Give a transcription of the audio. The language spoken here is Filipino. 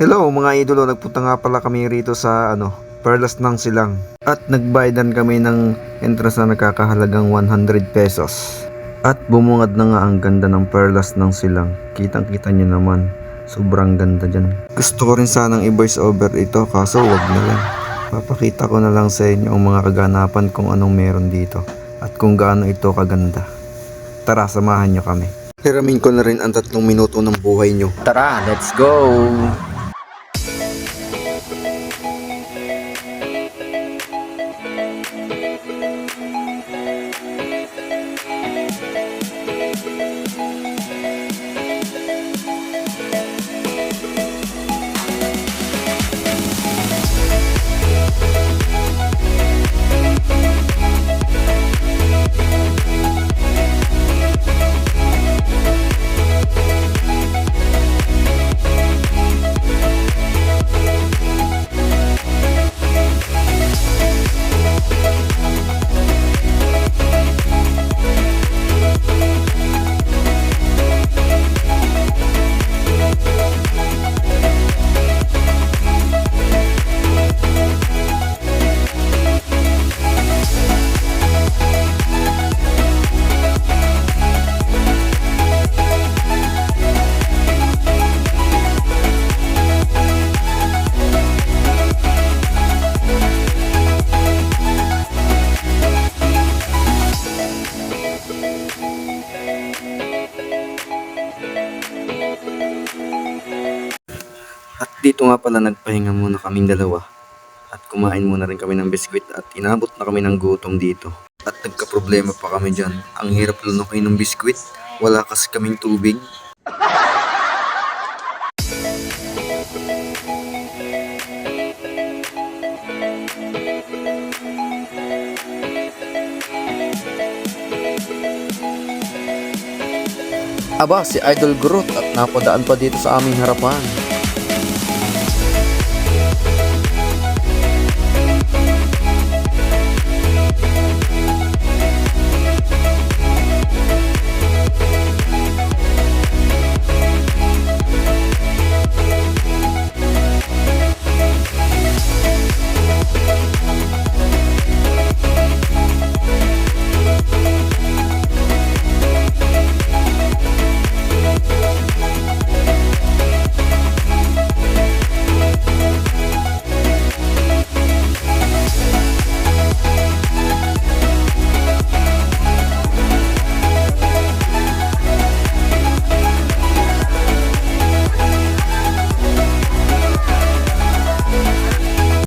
Hello mga idolo, nagpunta nga pala kami rito sa Perlas ng Silang. At nagbayadan kami ng entrance na nagkakahalagang 100 pesos. At bumungad na nga ang ganda ng Perlas ng Silang. Kitang kita nyo naman, sobrang ganda dyan. Gusto ko rin sanang i-voice over ito kaso wag na lang. Papakita ko na lang sa inyo ang mga kaganapan kung anong meron dito. At kung gaano ito kaganda. Tara, samahan nyo kami. Hiramin ko na rin ang 3 minuto ng buhay nyo. Tara, let's go! At dito nga pala nagpahinga muna kaming dalawa. At kumain muna rin kami ng biskwit at inabot na kami ng gutom dito. At nagka-problema pa kami dyan. Ang hirap lunukin ng biskwit. Wala kasi kaming tubig. Aba, si Idol Groot at napadaan pa dito sa aming harapan.